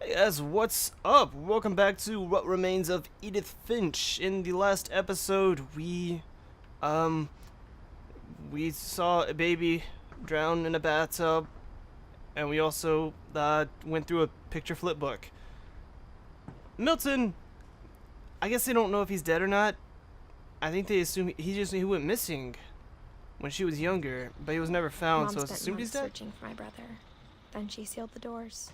Hey guys, what's up? Welcome back to What Remains of Edith Finch. In the last episode, um, we saw a baby drown in a bathtub, and we also, went through a picture flip book. Milton, I guess they don't know if he's dead or not. I think they assume he went missing when she was younger, but he was never found, Mom so it's spent assumed he's months dead. searching for my brother. Then she sealed the doors.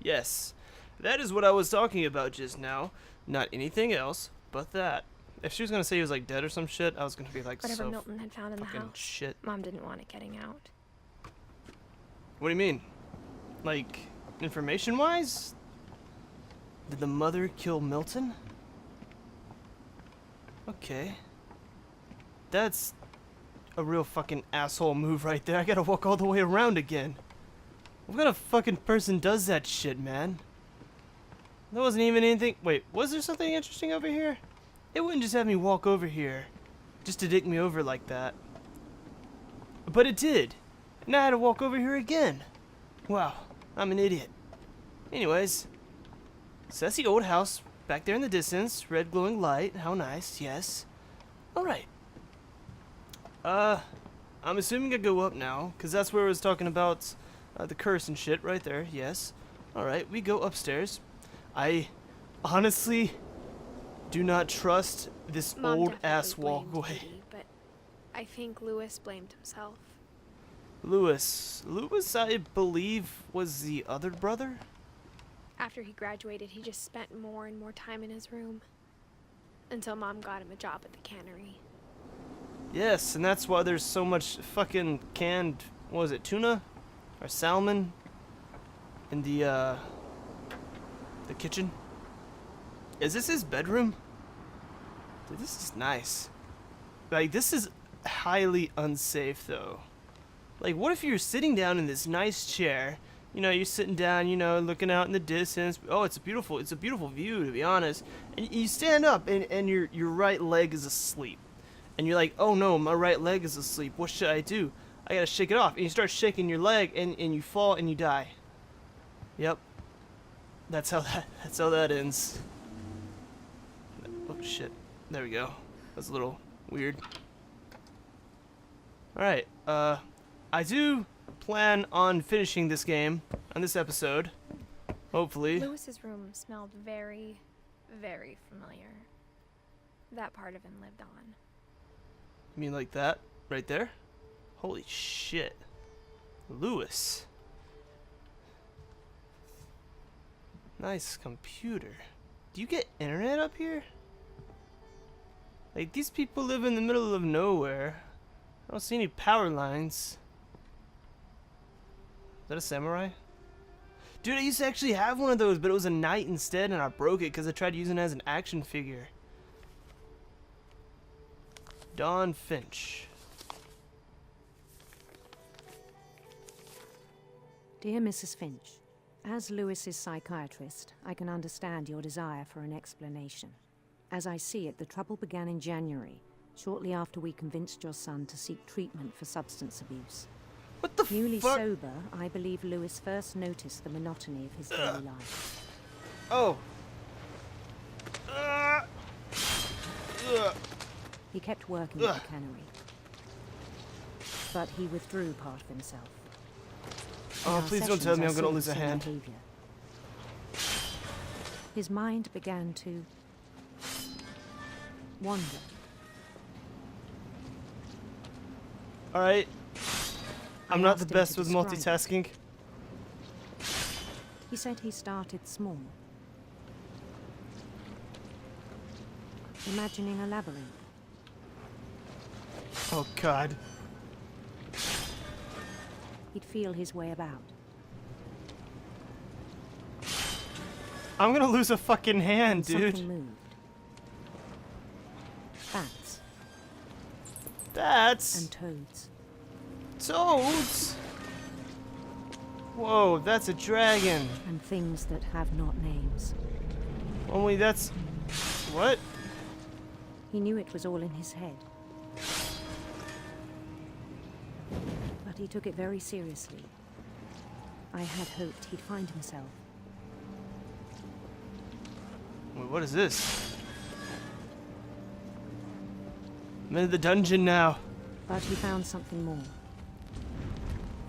Yes, that is what I was talking about just now. Not anything else, but that. If she was gonna say he was like dead or some shit, I was gonna be like, Whatever so Milton had found in the fucking house, shit. Mom didn't want it getting out. What do you mean? Like, information-wise? Did the mother kill Milton? Okay. That's a real fucking asshole move right there. I gotta walk all the way around again. What kind of fucking person does that shit, man? There wasn't even anything. Wait, was there something interesting over here? It wouldn't just have me walk over here just to dick me over like that. But it did. Now I had to walk over here again. Wow, I'm an idiot. Anyways, so that's the old house back there in the distance. Red glowing light. How nice. Yes. Alright. I'm assuming I go up now, because that's where I was talking about the curse and shit right there. Yes. Alright, we go upstairs. I honestly do not trust this Mom old ass definitely blamed walkway. Katie, but I think Lewis blamed himself. Lewis, I believe, was the other brother? After he graduated, he just spent more and more time in his room. Until Mom got him a job at the cannery. Yes, and that's why there's so much fucking canned, what was it, tuna? Or salmon? In the kitchen? Is this his bedroom? Dude, this is nice. Like, this is highly unsafe, though. Like, what if you're sitting down in this nice chair? You know, you're sitting down, you know, looking out in the distance. Oh, it's a beautiful view, to be honest. And you stand up, and your right leg is asleep. And you're like, oh no, my right leg is asleep. What should I do? I gotta shake it off. And you start shaking your leg, and you fall, and you die. Yep. That's how that ends. Oh shit. There we go. That's a little weird. Alright, I do plan on finishing this game on this episode. Hopefully. Lewis's room smelled very, very familiar. That part of him lived on. You mean like that? Right there? Holy shit. Lewis. Nice computer. Do you get internet up here? Like, these people live in the middle of nowhere. I don't see any power lines. Is that a samurai? Dude, I used to actually have one of those, but it was a knight instead, and I broke it because I tried using it as an action figure. Dawn Finch. Dear Mrs. Finch, as Lewis's psychiatrist, I can understand your desire for an explanation. As I see it, the trouble began in January, shortly after we convinced your son to seek treatment for substance abuse. What the Newly fuck? sober, I believe Lewis first noticed the monotony of his daily life. Oh. He kept working at the cannery, but he withdrew part of himself. In Oh, our please don't tell sessions, me I I'm gonna saw lose the a same hand. behavior. His mind began to wander. Alright. I'm I not the asked him best to with describe multitasking. He said he started small, imagining a labyrinth. Oh god. He'd feel his way about. I'm gonna lose a fucking hand, And dude. something moved. Bats That's and toads. toads. Whoa, that's a dragon. And things that have not names. Only that's what? He knew it was all in his head. But he took it very seriously. I had hoped he'd find himself, Wait, what is this? I'm in the dungeon now. But he found something more.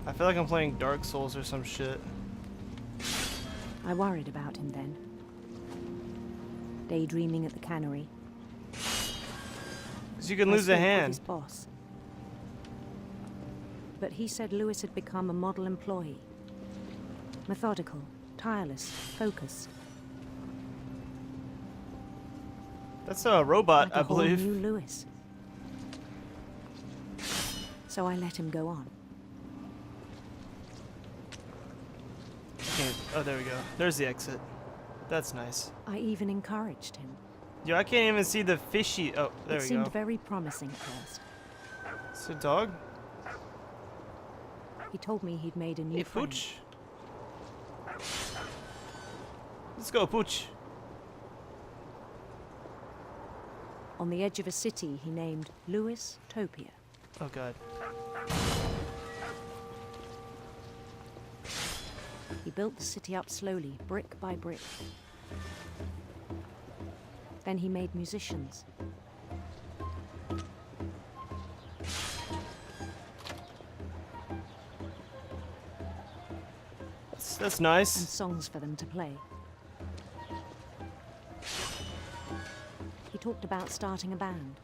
I feel like I'm playing Dark Souls or some shit. I worried about him then. Daydreaming at the cannery. Because you can I lose a spoke with hand. his boss. But he said Lewis had become a model employee. Methodical, tireless, focused. That's a robot, Like a I whole believe. new Lewis. So I let him go on. Okay. Oh, there we go. There's the exit. That's nice. I even encouraged him. Yo, I can't even see the fishy. Oh, there It we seemed go. very promising at first. It's a dog. He told me he'd made a new Hey, friend. Pooch. Let's go, Pooch. On the edge of a city he named Lewis Topia. Oh, God. He built the city up slowly, brick by brick. Then he made musicians. That's And nice. songs for them to play. He talked about starting a band.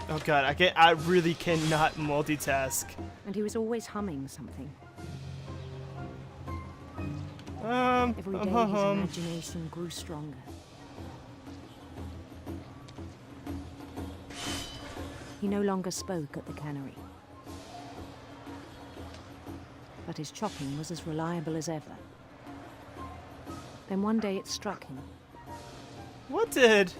Oh, God. I really cannot multitask. And he was always humming something. Every day his imagination grew stronger. He no longer spoke at the cannery. But his chopping was as reliable as ever. Then one day it struck him What did?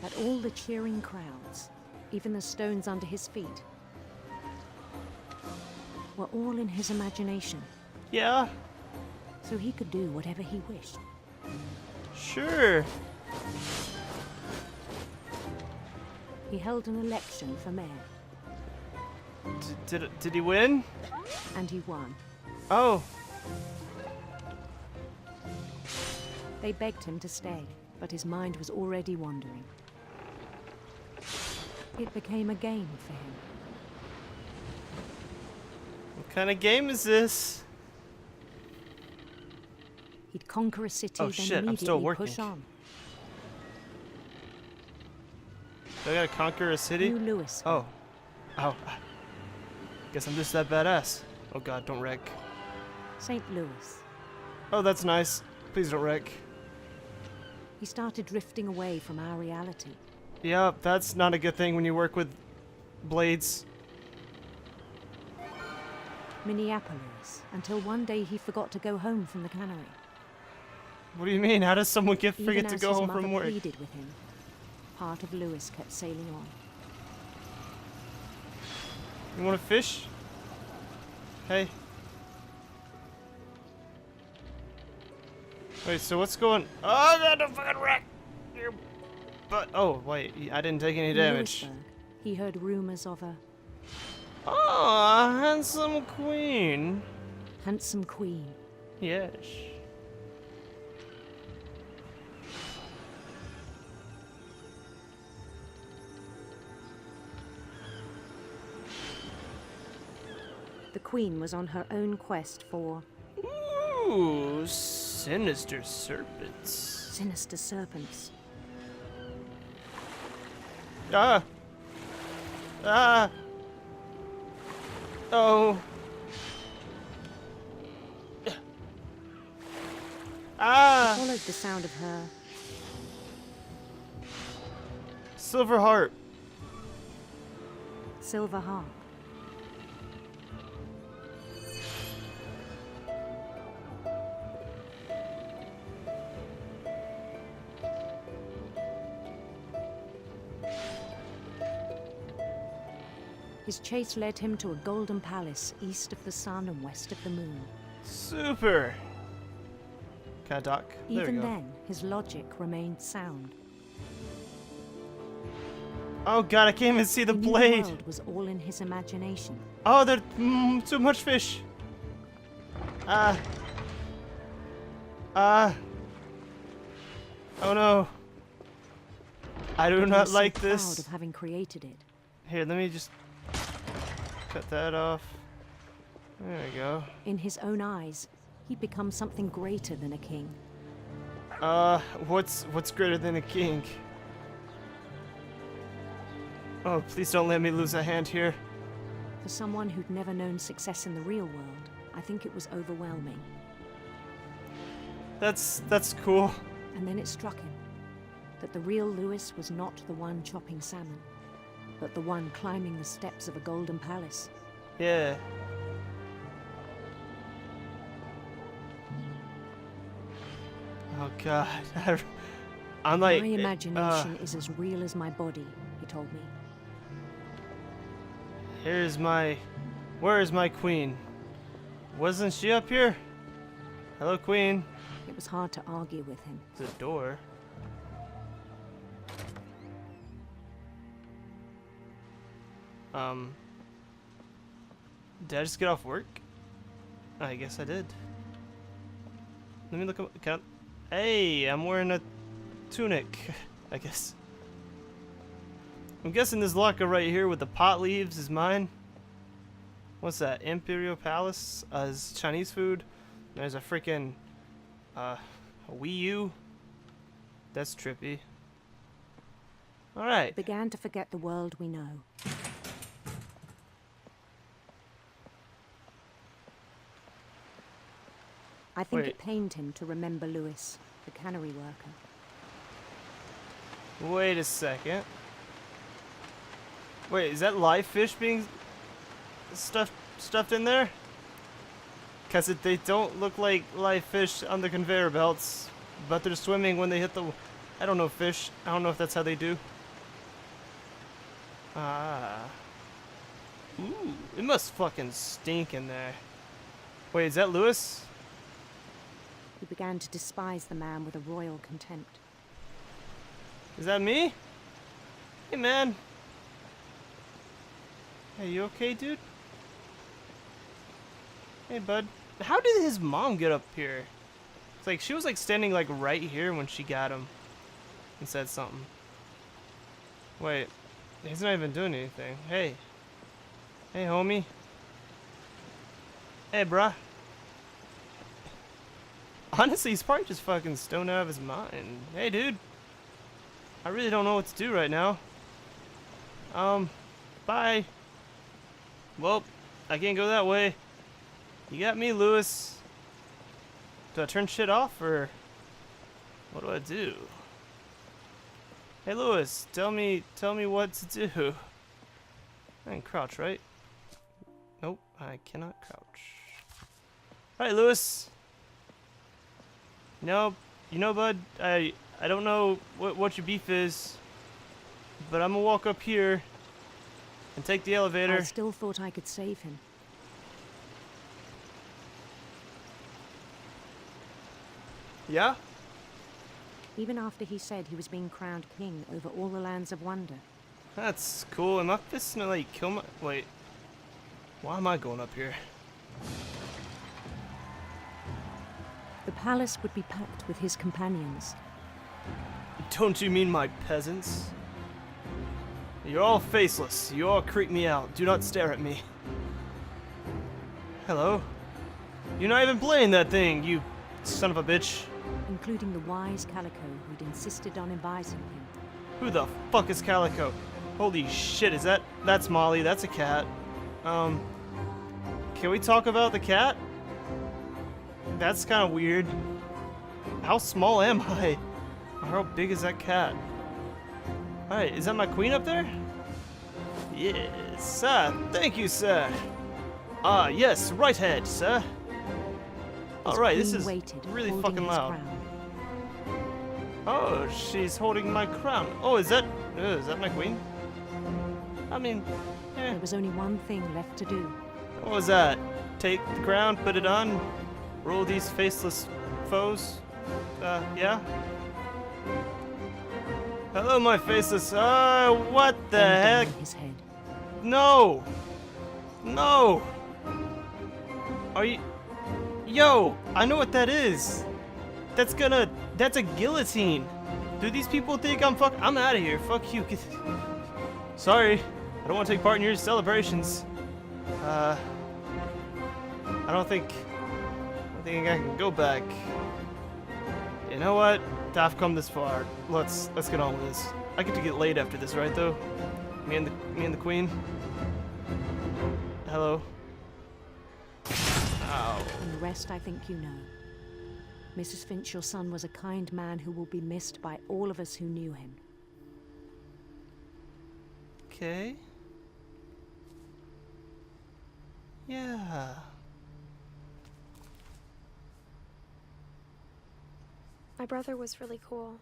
that all the cheering crowds, even the stones under his feet, were all in his imagination, Yeah, so he could do whatever he wished. sure. He held an election for mayor, Did he win? and he won. Oh, They begged him to stay, but his mind was already wandering. It became a game for him. what kind of game is this? He'd conquer a city, Oh, then shit, I'm immediately still working. push on. Do I gotta conquer a city? New Lewis. Oh. Oh. Guess I'm just that badass. Oh, God, don't wreck. St. Louis. Oh, that's nice. Please don't wreck. He started drifting away from our reality. Yeah, that's not a good thing when you work with blades. Minneapolis, until one day he forgot to go home from the cannery. What do you mean? How does someone forget Even to as go his home mother from work? pleaded with him, part of Lewis kept sailing on. You want to fish? Hey. Wait, so what's going... Oh, God, don't fucking wreck! Your butt. Oh, wait, I didn't take any In damage. Lewisburg, he heard rumors of a Oh, a handsome queen. handsome queen. Yes. The queen was on her own quest for Ooh, sinister serpents. sinister serpents. Ah! Ah! Oh! Ah! Followed the sound of her Silver harp. silver harp. His chase led him to a golden palace east of the sun and west of the moon. Super. Can I dock? There Even we go. then, his logic remained sound. Oh, God, I can't even see the He knew blade. The world was all in his imagination. Oh, there's too much fish. Ah. Ah. Oh no. I do He not was so like proud this. of having created it. Here, let me just cut that off. There we go. In his own eyes, he'd become something greater than a king. What's greater than a king? Oh, please don't let me lose a hand here. For someone who'd never known success in the real world, I think it was overwhelming. That's cool. And then it struck him that the real Lewis was not the one chopping salmon, but the one climbing the steps of a golden palace. Yeah. Oh god. I'm like My imagination is as real as my body, he told me. Where is my queen? Wasn't she up here? Hello, queen. It was hard to argue with him. There's a door. Did I just get off work? I guess I did. Let me look at. Hey, I'm wearing a tunic, I guess. I'm guessing this locker right here with the pot leaves is mine. What's that? Imperial Palace? Is Chinese food. There's a freaking a Wii U. That's trippy. Alright. Began to forget the world we know. I think Wait. it pained him to remember Lewis, the cannery worker. Wait a second. Wait, is that live fish being stuffed in there? Because they don't look like live fish on the conveyor belts, but they're swimming when they hit the... I don't know fish. I don't know if that's how they do. Ah. Ooh, it must fucking stink in there. Wait, is that Lewis? He began to despise the man with a royal contempt. Is that me? Hey, man. Hey, you okay, dude? Hey, bud. How did his mom get up here? It's like she was like standing like right here when she got him and said something. Wait, he's not even doing anything. Hey. Hey, homie. Hey, bruh. Honestly, he's probably just fucking stoned out of his mind. Hey, dude. I really don't know what to do right now. Bye. Well, I can't go that way. You got me, Lewis. Do I turn shit off, or what do I do? Hey, Lewis, tell me what to do. I can crouch, right? Nope, I cannot crouch. Alright, Lewis. You know, bud, I don't know what your beef is, but I'm gonna walk up here and take the elevator. I still thought I could save him. Yeah? Even after he said he was being crowned king over all the lands of wonder. That's cool. Am I just gonna like kill my... Wait. Why am I going up here? The palace would be packed with his companions. Don't you mean my peasants? You're all faceless. You all creep me out. Do not stare at me. Hello? You're not even playing that thing, you son of a bitch. Including the wise Calico who'd insisted on inviting him. Who the fuck is Calico? Holy shit, that's Molly, that's a cat. Can we talk about the cat? That's kind of weird. How small am I? How big is that cat? Alright, is that my queen up there? Yes, sir. Thank you, sir. Ah, yes, right head, sir. Alright, this is really fucking loud. Oh, she's holding my crown. Oh, is that my queen? I mean, There was only one thing left to do. what was that? Take the crown, put it on, roll these faceless foes? Yeah? Hello, my faceless. What the Then heck? down his head. No! No! Are you... Yo! I know what that is! That's a guillotine. Do these people think I'm I'm out of here. Fuck you. Sorry. I don't want to take part in your celebrations. I don't think I can go back. You know what? I've come this far. Let's get on with this. I get to get laid after this, right though? Me and the queen. Hello. Ow. And the rest I think you know. Mrs. Finch, your son was a kind man who will be missed by all of us who knew him. Okay. Yeah. My brother was really cool.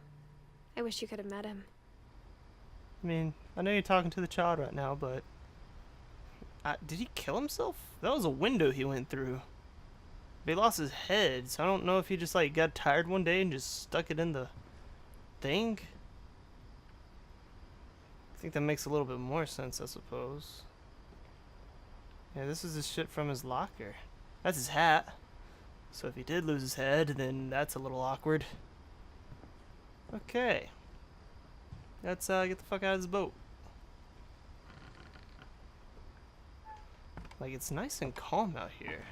I wish you could have met him. I mean, I know you're talking to the child right now, but did he kill himself? That was a window he went through. But he lost his head, so I don't know if he just like got tired one day and just stuck it in the thing. I think that makes a little bit more sense, I suppose. Yeah, this is his shit from his locker. That's his hat. So if he did lose his head, then that's a little awkward. Okay. Let's get the fuck out of this boat. Like, it's nice and calm out here.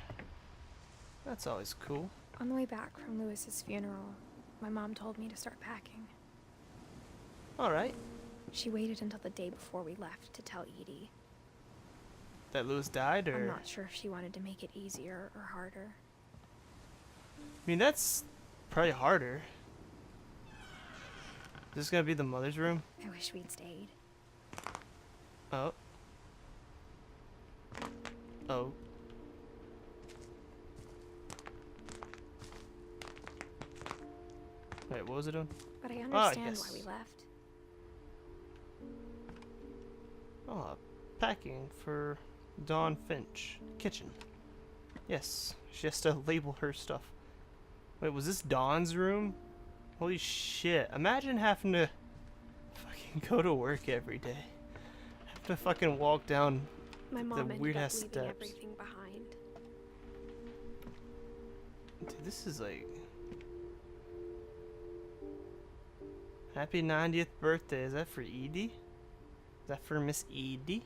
That's always cool. On the way back from Lewis's funeral, my mom told me to start packing. Alright. She waited until the day before we left to tell Edie. That Lewis died, or? I'm not sure if she wanted to make it easier or harder. I mean, that's probably harder. Is this gonna be the mother's room? I wish we'd stayed. Oh. Oh. Wait, what was it doing? But I understand yes. why we left. Oh, packing for Dawn Finch. Kitchen. Yes, she has to label her stuff. Wait, was this Dawn's room? Holy shit. Imagine having to fucking go to work every day. Have to fucking walk down My mom the ended weird up ass leaving steps. everything behind. Dude, this is like... Happy 90th birthday. Is that for Edie? Is that for Miss Edie?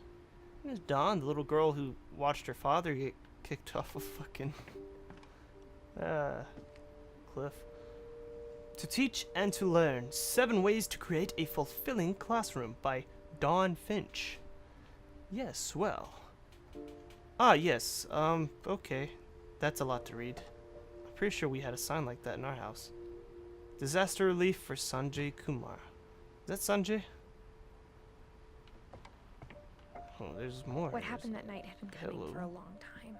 There's Dawn, the little girl who watched her father get kicked off a fucking cliff. To Teach and to Learn. 7 Ways to Create a Fulfilling Classroom by Dawn Finch. Yes, well. Ah, yes. Okay. That's a lot to read. I'm pretty sure we had a sign like that in our house. Disaster Relief for Sanjay Kumar. Is that Sanjay? Oh, there's more. What happened that night had been coming Hello. for a long time.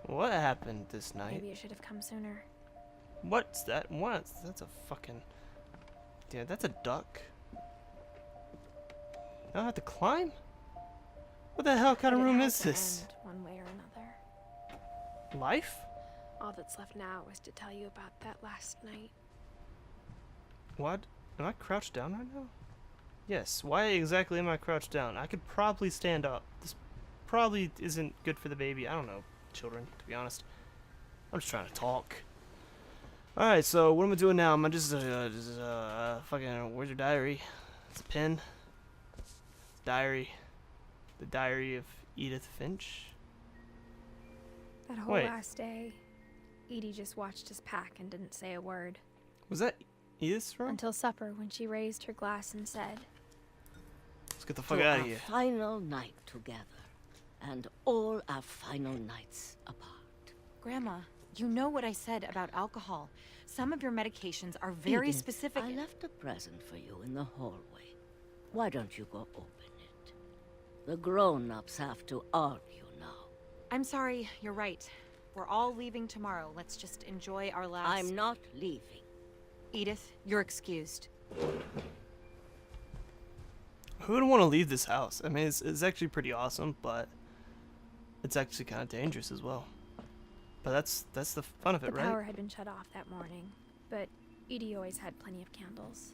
What happened this night? Maybe it should have come sooner. What's that? What? That's a fucking... Yeah, that's a duck. I don't have to climb? What the hell kind of But it room had is to this? end one way or another. Life? All that's left now is to tell you about that last night. What? Am I crouched down right now? Yes. Why exactly am I crouched down? I could probably stand up. This probably isn't good for the baby. I don't know, children, to be honest. I'm just trying to talk. Alright, so what am I doing now? Am I just fucking, where's your diary? It's a pen. Diary. The diary of Edith Finch. That whole Wait. last day, Edie just watched us pack and didn't say a word. Was that Edith's room? Until supper, when she raised her glass and said, Let's get the fuck To out our of here. final night together, and all our final nights apart. Grandma, you know what I said about alcohol. Some of your medications are very Edith, specific. I left a present for you in the hallway. Why don't you go open it? The grown-ups have to argue now. I'm sorry, you're right. We're all leaving tomorrow. Let's just enjoy our last... I'm not leaving. Edith, you're excused. Who would want to leave this house? I mean, it's actually pretty awesome, but it's actually kind of dangerous as well. But that's the fun of it, the right? power had been shut off that morning, but Edie always had plenty of candles.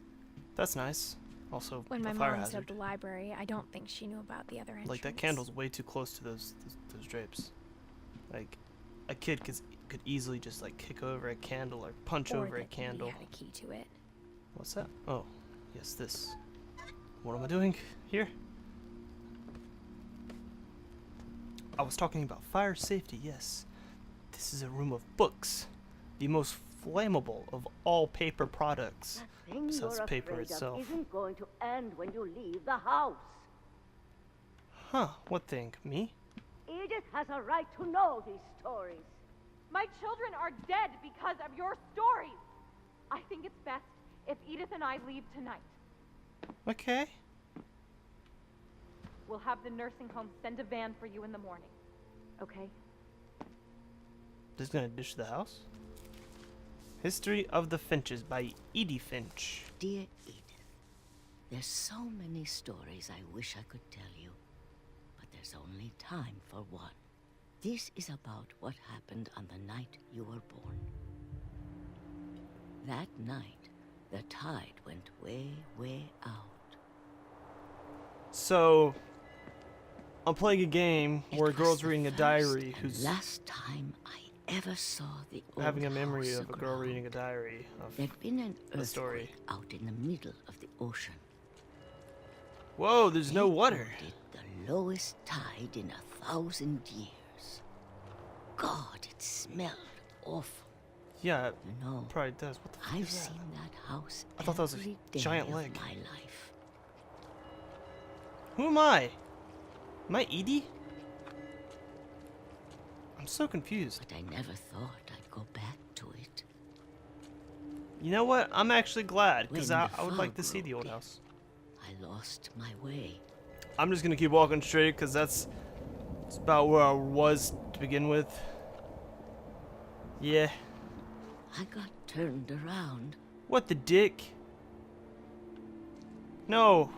That's nice. Also, When my a fire mom set up hazard. the library, I don't think she knew about the other entrance. Like, that candle's way too close to those drapes. Like, a kid could could easily just like kick over a candle or punch Or over a that he candle. had a key to it. What's that? Oh, yes, this. What am I doing here? I was talking about fire safety, yes. This is a room of books. The most flammable of all paper products. The thing Besides you're paper afraid of itself. isn't going to end when you leave the house. Huh, what thing? Me? Edith has a right to know these stories. My children are dead because of your stories. I think it's best if Edith and I leave tonight. Okay. We'll have the nursing home send a van for you in the morning. Okay? Just gonna ditch the house? History of the Finches by Edith Finch. Dear Edith, there's so many stories I wish I could tell you, but there's only time for one. This is about what happened on the night you were born. That night, the tide went way, way out. So, I'm playing a game It where a was girl's the reading a first diary and who's last time I ever saw the old having a memory house of a girl aground. reading a diary of. There'd been an a story. earthquake out in the middle of the ocean. Whoa, there's no They water. called it the lowest tide in 1,000 years. God, it smelled awful. Yeah, it You know, probably does. What the fuck I've is that? seen that house I thought that was a every day giant of leg. my life. Who am I? Am I Edie? I'm so confused. But I never thought I'd go back to it. You know what? I'm actually glad, because When I the would like to fog see the old broke in, house. I lost my way. I'm just gonna keep walking straight, because that's about where I was to begin with. Yeah. I got turned around. What the dick? No.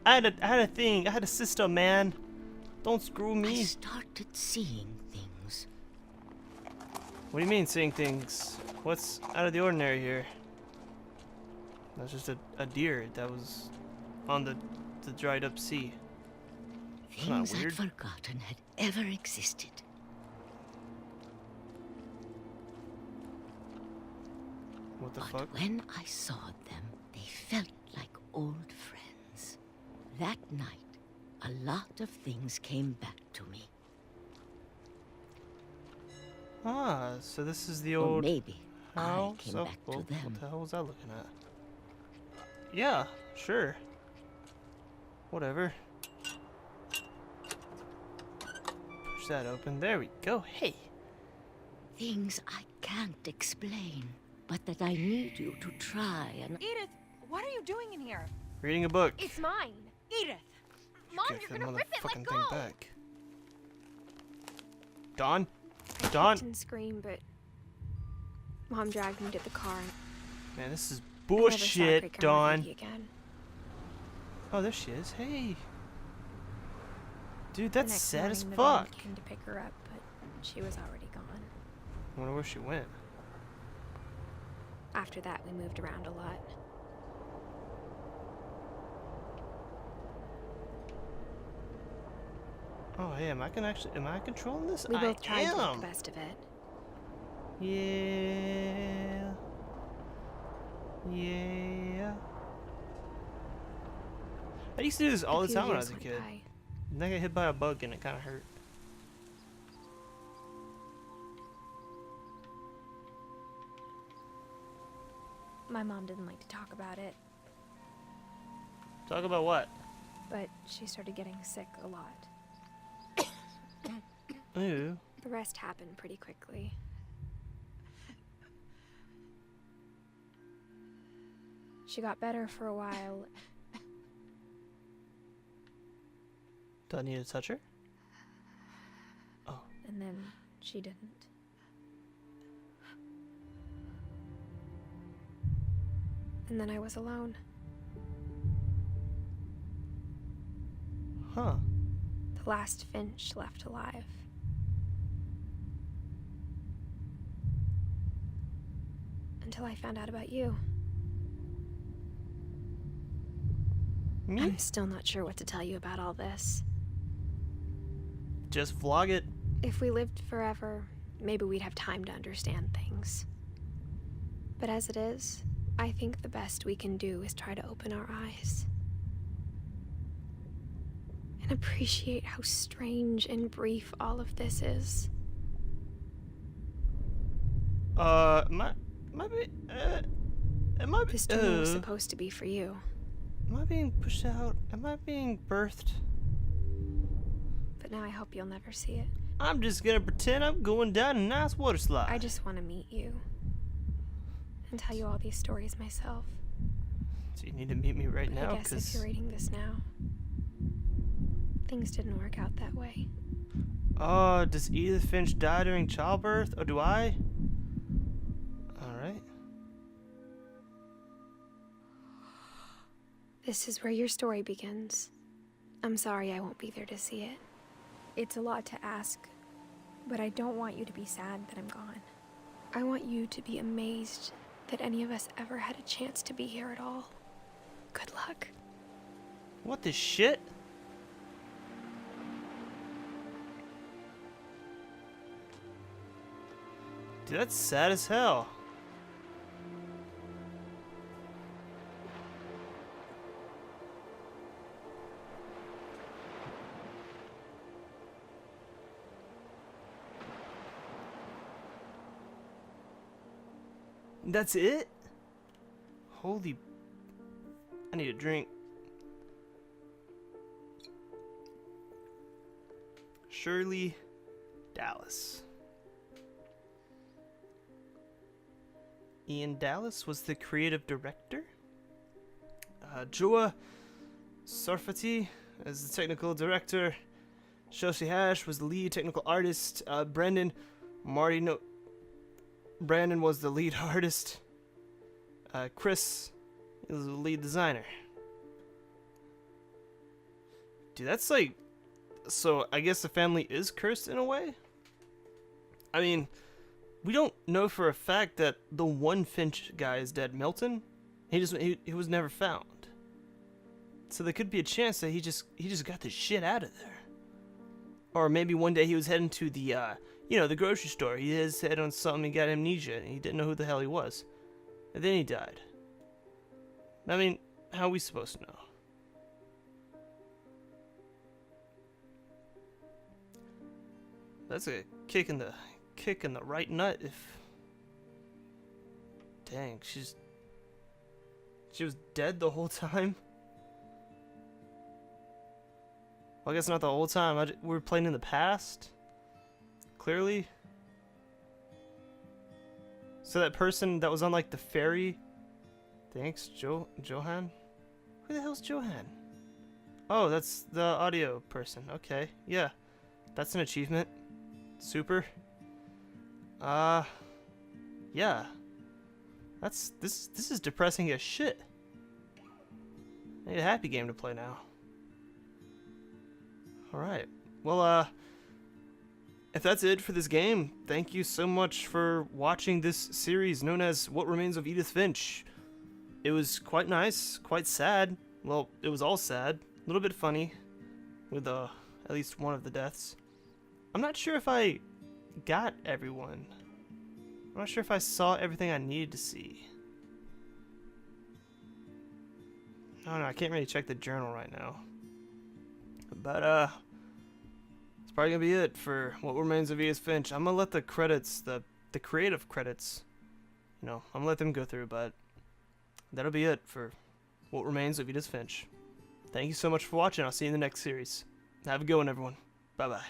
I had a thing. I had a sister, man. Don't screw I me. started seeing things. What do you mean seeing things? What's out of the ordinary here? That's just a deer that was on the dried up sea. Isn't that Things I'd weird? forgotten had ever existed. What the But fuck? when I saw them, they felt like old friends. That night, a lot of things came back to me. Ah, so this is the Or old maybe I house. came Oh, back well, to them. what the hell was I looking at? Yeah, sure. Whatever. Push that open. There we go. Hey. Things I can't explain, but that I need you to try and... Edith, what are you doing in here? Reading a book. It's mine. Edith! Mom, Give you're the gonna rip it. Let motherfucking go. thing back. Dawn? I Dawn? kicked and screamed, but Mom dragged me to the car. Man, this is I never saw bullshit, Cricket or Dawn. Maggie again. Oh, there she is. Hey. Dude, The that's next sad as morning, the van fuck. came to pick her up, but she was already gone. I wonder where she went. After that, we moved around a lot. Oh, hey, am I controlling this? We I both tried to make am. the best of it. Yeah. Yeah. I used to do this all A the few time when I was years a went kid. by. And I got hit by a bug and it kind of hurt. My mom didn't like to talk about it, Talk about what? but she started getting sick a lot. Ooh. The rest happened pretty quickly. She got better for a while. Do I need to touch her? Oh. And then she didn't. And then I was alone. Huh. The last Finch left alive. Until I found out about you. Me? I'm still not sure what to tell you about all this. Just vlog it. If we lived forever, maybe we'd have time to understand things. But as it is, I think the best we can do is try to open our eyes. And appreciate how strange and brief all of this is. This tumor was supposed to be for you. Am I being pushed out? Am I being birthed? But now I hope you'll never see it. I'm just gonna pretend I'm going down a nice water slide. I just want to meet you. And tell you all these stories myself. So you need to meet me right now? I guess if you're reading this now, things didn't work out that way. Oh, does Edith Finch die during childbirth? Or do I? Alright. This is where your story begins. I'm sorry I won't be there to see it. It's a lot to ask, but I don't want you to be sad that I'm gone. I want you to be amazed that any of us ever had a chance to be here at all. Good luck. What the shit? Dude, that's sad as hell. That's it? Holy... I need a drink. Shirley Dallas. Ian Dallas was the creative director. Joa Sarfati as the technical director. Chelsea Hash was the lead technical artist. Brandon was the lead artist. Chris is the lead designer. Dude, that's like... So, I guess the family is cursed in a way? I mean, we don't know for a fact that the one Finch guy is dead. Milton? He was never found. So there could be a chance that he just got the shit out of there. Or maybe one day he was heading to the, the grocery store. He hit his head on something, he got amnesia, and he didn't know who the hell he was. And then he died. I mean, how are we supposed to know? That's a kick in the right nut. If dang, she was dead the whole time. Well, I guess not the whole time. We're playing in the past. Clearly. So that person that was on like the ferry. Thanks, Johan. Who the hell's Johan? Oh, that's the audio person. Okay, yeah, that's an achievement. Super. Yeah. This is depressing as shit. I need a happy game to play now. Alright. Well, if that's it for this game, thank you so much for watching this series known as What Remains of Edith Finch. It was quite nice, quite sad. Well, it was all sad. A little bit funny with at least one of the deaths. I'm not sure if I got everyone. I'm not sure if I saw everything I needed to see. I don't know, I can't really check the journal right now. But, it's probably gonna be it for What Remains of Edith Finch. I'm gonna let the credits, the creative credits, I'm gonna let them go through, but that'll be it for What Remains of Edith Finch. Thank you so much for watching. I'll see you in the next series. Have a good one, everyone. Bye-bye.